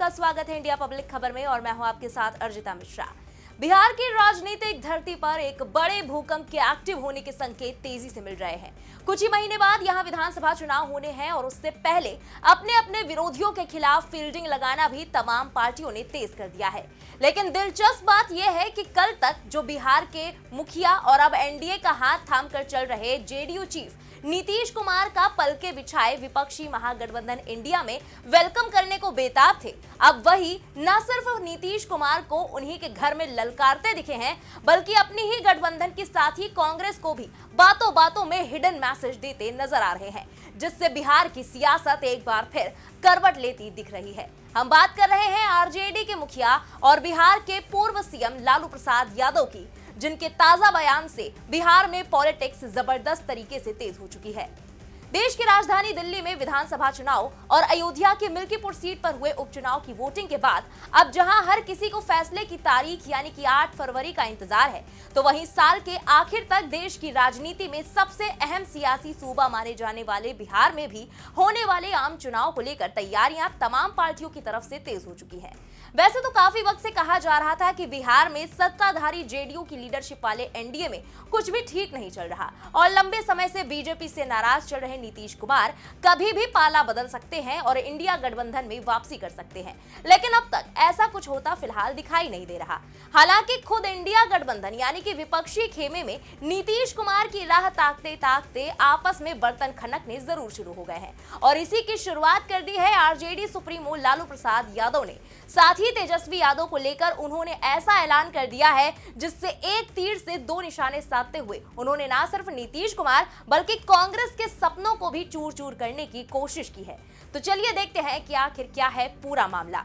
आपका स्वागत है इंडिया पब्लिक खबर में और मैं हूं आपके साथ अर्जिता मिश्रा। बिहार की राजनीतिक धरती पर एक बड़े भूकंप के एक्टिव होने के संकेत तेजी से मिल रहे हैं। कुछ ही महीने बाद यहां विधानसभा चुनाव होने हैं और उससे पहले अपने अपने विरोधियों के खिलाफ फील्डिंग लगाना भी तमाम पार्टियों ने तेज कर दिया है। लेकिन दिलचस्प बात यह है कि कल तक जो बिहार के मुखिया और अब एनडीए का हाथ थामकर चल रहे जेडीयू चीफ नीतीश कुमार का पलके बिछाए विपक्षी महागठबंधन इंडिया में वेलकम करने को बेताब थे, अब वही न सिर्फ नीतीश कुमार को उन्हीं के घर में ललकारते दिखे हैं, बल्कि अपनी ही गठबंधन के साथ ही कांग्रेस को भी बातों बातों में हिडन मैसेज देते नजर आ रहे हैं, जिससे बिहार की सियासत एक बार फिर करवट लेती दिख रही है। हम बात कर रहे हैं आरजेडी के मुखिया और बिहार के पूर्व सीएम लालू प्रसाद यादव की, जिनके ताजा बयान से बिहार में पॉलिटिक्स जबरदस्त तरीके से तेज हो चुकी है। देश की राजधानी दिल्ली में विधानसभा चुनाव और अयोध्या की मिल्कीपुर सीट पर हुए उपचुनाव की वोटिंग के बाद अब जहां हर किसी को फैसले की तारीख यानी कि 8 फरवरी का इंतजार है, तो वहीं साल के आखिर तक देश की राजनीति में सबसे अहम सियासी सूबा माने जाने वाले बिहार में भी होने वाले आम चुनाव को लेकर तैयारियां तमाम पार्टियों की तरफ से तेज हो चुकी है। वैसे तो काफी वक्त से कहा जा रहा था कि बिहार में सत्ताधारी जेडीयू की लीडरशिप वाले एनडीए में कुछ भी ठीक नहीं चल रहा और लंबे समय से बीजेपी से नाराज चल रहे नीतीश कुमार कभी भी पाला बदल सकते हैं और इंडिया गठबंधन में वापसी कर सकते हैं, लेकिन अब तक ऐसा कुछ होता फिलहाल दिखाई नहीं दे रहा। हालांकि खुद इंडिया गठबंधन यानी कि विपक्षी खेमे में नीतीश कुमार की राह ताकते ताकते आपस में बर्तन खनकने जरूर शुरू हो गए हैं और इसी की शुरुआत कर दी है आरजेडी सुप्रीमो लालू प्रसाद यादव ने। साथ ही तेजस्वी यादव को लेकर उन्होंने ऐसा ऐलान कर दिया है जिससे एक तीर से दो निशाने साधते हुए उन्होंने न सिर्फ नीतीश कुमार बल्कि कांग्रेस के सपनों को भी चूर चूर करने की कोशिश की है। तो चलिए देखते हैं कि आखिर क्या है पूरा मामला।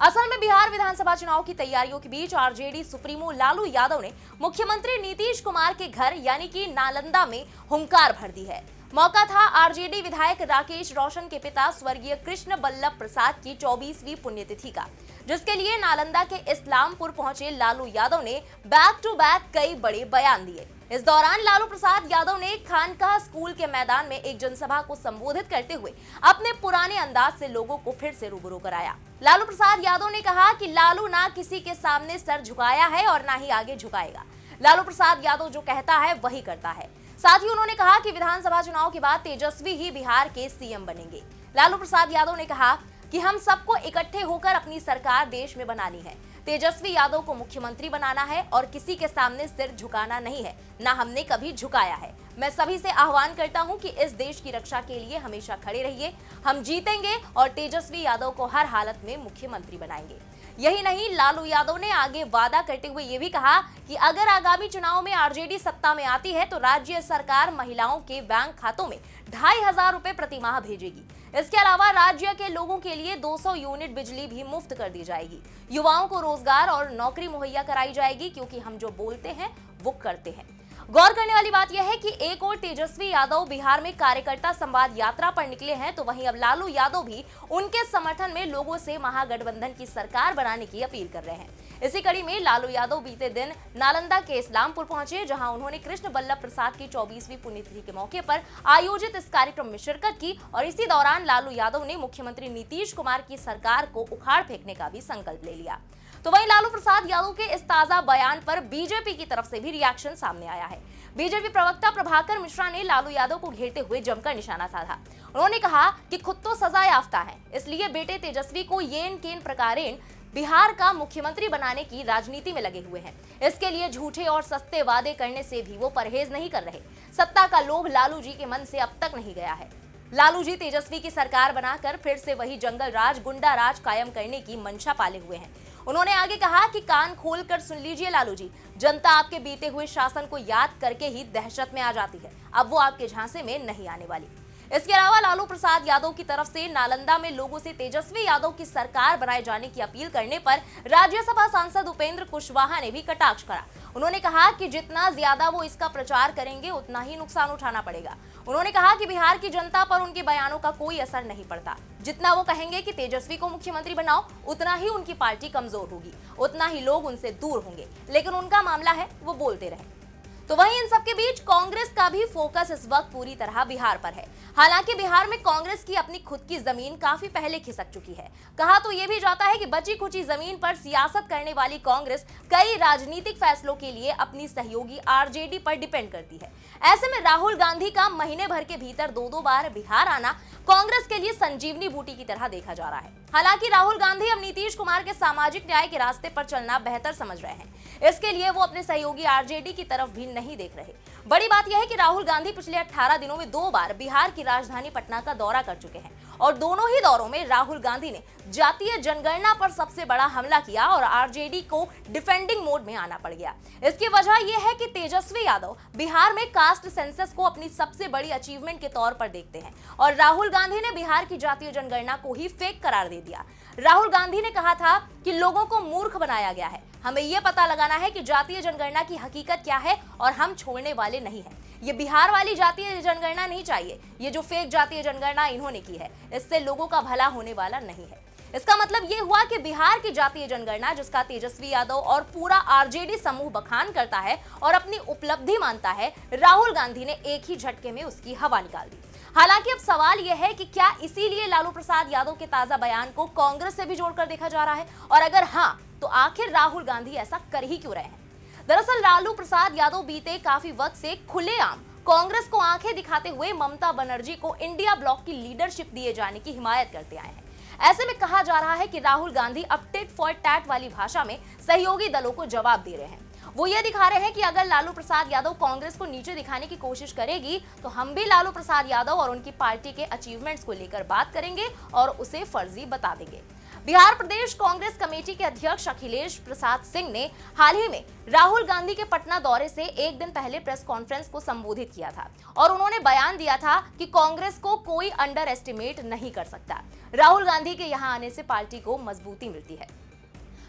असल में बिहार विधानसभा चुनाव की तैयारियों के बीच आरजेडी सुप्रीमो लालू यादव ने मुख्यमंत्री नीतीश कुमार के घर यानी कि नालंदा में हुंकार भर दी है। मौका था आरजेडी विधायक राकेश रोशन के पिता स्वर्गीय कृष्ण बल्लभ प्रसाद की 24वीं पुण्यतिथि का, जिसके लिए नालंदा के इस्लामपुर पहुंचे लालू यादव ने बैक टू बैक कई बड़े बयान दिए। इस दौरान लालू प्रसाद यादव ने खानकाह स्कूल के मैदान में एक जनसभा को संबोधित करते हुए अपने पुराने अंदाज से लोगों को फिर से रूबरू कराया। लालू प्रसाद यादव ने कहा कि लालू ना किसी के सामने सर झुकाया है और ना ही आगे झुकाएगा। लालू प्रसाद यादव जो कहता है वही करता है। साथ ही उन्होंने कहा कि विधानसभा चुनाव के बाद तेजस्वी ही बिहार के सीएम बनेंगे। लालू प्रसाद यादव ने कहा कि हम सबको इकट्ठे होकर अपनी सरकार देश में बनानी है। तेजस्वी यादव को मुख्यमंत्री बनाना है और किसी के सामने सिर झुकाना नहीं है, ना हमने कभी झुकाया है। मैं सभी से आह्वान करता हूं कि इस देश की रक्षा के लिए हमेशा खड़े रहिए। हम जीतेंगे और तेजस्वी यादव को हर हालत में मुख्यमंत्री बनाएंगे। यही नहीं, लालू यादव ने आगे वादा करते हुए ये भी कहा कि अगर आगामी चुनाव में आरजेडी सत्ता में आती है तो राज्य सरकार महिलाओं के बैंक खातों में 2500 रुपए प्रति माह भेजेगी। इसके अलावा राज्य के लोगों के लिए 200 यूनिट बिजली भी मुफ्त कर दी जाएगी। युवाओं को रोजगार और नौकरी मुहैया कराई जाएगी, क्योंकि हम जो बोलते हैं वो करते हैं। गौर करने वाली बात यह है कि एक और तेजस्वी यादव बिहार में कार्यकर्ता संवाद यात्रा पर निकले हैं, तो वहीं अब लालू यादव भी उनके समर्थन में लोगों से महागठबंधन की सरकार बनाने की अपील कर रहे हैं। इसी कड़ी में लालू यादव बीते दिन नालंदा के इस्लामपुर पहुंचे, जहां उन्होंने कृष्ण बल्लभ प्रसाद की 24वीं पुण्यतिथि के मौके पर आयोजित इस कार्यक्रम में शिरकत की और इसी दौरान लालू यादव ने मुख्यमंत्री नीतीश कुमार की सरकार को उखाड़ फेंकने का भी संकल्प ले लिया। तो वहीं लालू प्रसाद यादव के इस ताजा बयान पर बीजेपी की तरफ से भी रिएक्शन सामने आया है। बीजेपी प्रवक्ता प्रभाकर मिश्रा ने लालू यादव को घेरते हुए जमकर निशाना साधा। उन्होंने कहा कि खुद तो सजा याफ्ता है, इसलिए बेटे तेजस्वी को येन केन प्रकारेण बिहार का मुख्यमंत्री बनाने की राजनीति में लगे हुए हैं। इसके लिए झूठे और सस्ते वादे करने से भी वो परहेज नहीं कर रहे। सत्ता का लोभ लालू जी के मन से अब तक नहीं गया है। लालू जी तेजस्वी की सरकार बनाकर फिर से वही जंगल राज, गुंडा राज कायम करने की मंशा पाले हुए हैं। उन्होंने आगे कहा कि कान खोलकर सुन लीजिए लालू जी, जनता आपके बीते हुए शासन को याद करके ही दहशत में आ जाती है, अब वो आपके झांसे में नहीं आने वाली। इसके अलावा लालू प्रसाद यादव की तरफ से नालंदा में लोगों से तेजस्वी यादव की सरकार बनाए जाने की अपील करने पर राज्यसभा सांसद उपेंद्र कुशवाहा ने भी कटाक्ष करा। उन्होंने कहा कि जितना ज्यादा वो इसका प्रचार करेंगे उतना ही नुकसान उठाना पड़ेगा। उन्होंने कहा कि बिहार की जनता पर उनके बयानों का कोई असर नहीं पड़ता। जितना वो कहेंगे कि तेजस्वी को मुख्यमंत्री बनाओ, उतना ही उनकी पार्टी कमजोर होगी, उतना ही लोग उनसे दूर होंगे, लेकिन उनका मामला है वो बोलते रहे। तो वहीं इन सबके बीच कांग्रेस का भी फोकस इस वक्त पूरी तरह बिहार पर है। हालांकि बिहार में कांग्रेस की अपनी खुद की जमीन काफी पहले खिसक चुकी है। कहा तो यह भी जाता है कि बची खुची जमीन पर सियासत करने वाली कांग्रेस कई राजनीतिक फैसलों के लिए अपनी सहयोगी आरजेडी पर डिपेंड करती है। ऐसे में राहुल गांधी का महीने भर के भीतर 2-2 बार बिहार आना कांग्रेस के लिए संजीवनी बूटी की तरह देखा जा रहा है। हालांकि राहुल गांधी अब नीतीश कुमार के सामाजिक न्याय के रास्ते पर चलना बेहतर समझ रहे हैं। इसके लिए वो अपने सहयोगी आरजेडी की तरफ भी नहीं देख रहे। बड़ी बात यह है कि राहुल गांधी पिछले 18 दिनों में 2 बार बिहार की राजधानी पटना का दौरा कर चुके हैं और दोनों ही दौरों में राहुल गांधी ने जातीय जनगणना पर सबसे बड़ा हमला किया और आरजेडी को डिफेंडिंग मोड में आना पड़ गया। इसकी वजह यह है कि तेजस्वी यादव बिहार में कास्ट सेंसस को अपनी सबसे बड़ी अचीवमेंट के तौर पर देखते हैं और राहुल गांधी ने बिहार की जातीय जनगणना को ही फेक करार दे दिया। राहुल गांधी ने कहा था कि लोगों को मूर्ख बनाया गया है, हमें यह पता लगाना है कि जातीय जनगणना की हकीकत क्या है और हम छोड़ने वाले नहीं हैं। ये बिहार वाली जातीय जनगणना नहीं चाहिए, ये जो फेक जातीय जनगणना इन्होंने की है इससे लोगों का भला होने वाला नहीं है। इसका मतलब ये हुआ कि बिहार की जातीय जनगणना जिसका तेजस्वी यादव और पूरा आरजेडी समूह बखान करता है और अपनी उपलब्धि मानता है, राहुल गांधी ने एक ही झटके में उसकी हवा निकाल दी। हालांकि अब सवाल यह है कि क्या इसीलिए लालू प्रसाद यादव के ताजा बयान को कांग्रेस से भी जोड़कर देखा जा रहा है, और अगर हाँ तो आखिर राहुल गांधी ऐसा कर ही क्यों रहे हैं। दरअसल लालू प्रसाद यादव बीते काफी वक्त से खुलेआम कांग्रेस को आंखें दिखाते हुए ममता बनर्जी को इंडिया ब्लॉक की लीडरशिप दिए जाने की हिमायत करते आए हैं। ऐसे में कहा जा रहा है कि राहुल गांधी अब टिट फॉर टैट वाली भाषा में सहयोगी दलों को जवाब दे रहे हैं। वो ये दिखा रहे हैं कि अगर लालू प्रसाद यादव कांग्रेस को नीचे दिखाने की कोशिश करेगी तो हम भी लालू प्रसाद यादव और उनकी पार्टी के अचीवमेंट्स को लेकर बात करेंगे और उसे फर्जी बता देंगे। बिहार प्रदेश कांग्रेस कमेटी के अध्यक्ष अखिलेश प्रसाद सिंह ने हाल ही में राहुल गांधी के पटना दौरे से एक दिन पहले प्रेस कॉन्फ्रेंस को संबोधित किया था और उन्होंने बयान दिया था कि कांग्रेस को कोई अंडर एस्टिमेट नहीं कर सकता। राहुल गांधी के यहां आने से पार्टी को मजबूती मिलती है।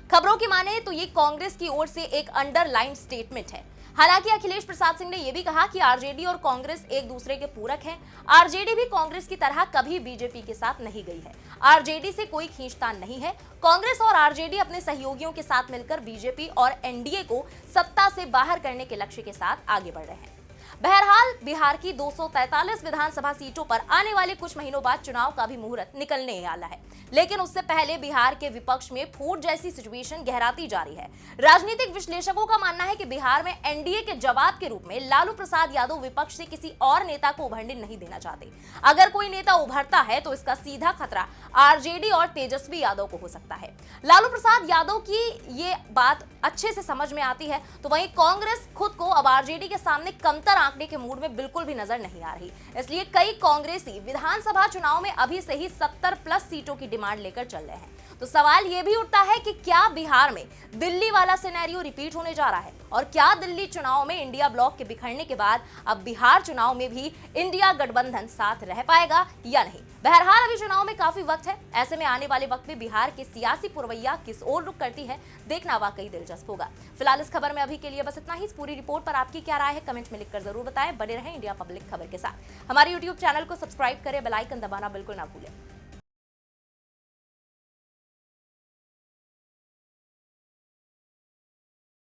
खबरों की माने तो ये कांग्रेस की ओर से एक अंडरलाइन स्टेटमेंट है। हालांकि अखिलेश प्रसाद सिंह ने यह भी कहा कि आरजेडी और कांग्रेस एक दूसरे के पूरक हैं। आरजेडी भी कांग्रेस की तरह कभी बीजेपी के साथ नहीं गई है। आरजेडी से कोई खींचतान नहीं है। कांग्रेस और आरजेडी अपने सहयोगियों के साथ मिलकर बीजेपी और एनडीए को सत्ता से बाहर करने के लक्ष्य के साथ आगे बढ़ रहे हैं। बहरहाल बिहार की 243 विधानसभा सीटों पर आने वाले कुछ महीनों बाद चुनाव का भी मुहूर्त निकलने वाला है, लेकिन उससे पहले बिहार के विपक्ष में फूट जैसी सिचुएशन गहराती जा रही है। राजनीतिक विश्लेषकों का मानना है कि बिहार में एनडीए के जवाब के रूप में लालू प्रसाद यादव विपक्ष से किसी और नेता को उभरने नहीं देना चाहते। अगर कोई नेता उभरता है तो इसका सीधा खतरा आरजेडी और तेजस्वी यादव को हो सकता है। लालू प्रसाद यादव की ये बात अच्छे से समझ में आती है, तो वहीं कांग्रेस खुद को अब आरजेडी के सामने कमतर आंकने के मूड में बिल्कुल भी नजर नहीं आ रही। इसलिए कई कांग्रेसी विधानसभा चुनाव में अभी से ही 70+ सीटों की डिमांड लेकर चल रहे हैं। तो सवाल यह भी उठता है कि क्या बिहार में दिल्ली वाला सिनेरियो रिपीट होने जा रहा है, और क्या दिल्ली चुनाव में इंडिया ब्लॉक के बिखरने के बाद अब बिहार चुनाव में भी इंडिया गठबंधन साथ रह पाएगा या नहीं। बहरहाल अभी चुनाव में काफी वक्त है। ऐसे में आने वाले वक्त में बिहार की सियासी पुरवैया किस ओर रुख करती है, देखना वाकई दिलचस्प होगा। फिलहाल इस खबर में अभी के लिए बस इतना ही। इस पूरी रिपोर्ट पर आपकी क्या राय है, कमेंट में लिखकर जरूर बताएं। बने रहें इंडिया पब्लिक खबर के साथ। हमारे यूट्यूब चैनल को सब्सक्राइब करें, बेल आइकन दबाना बिल्कुल ना भूलें।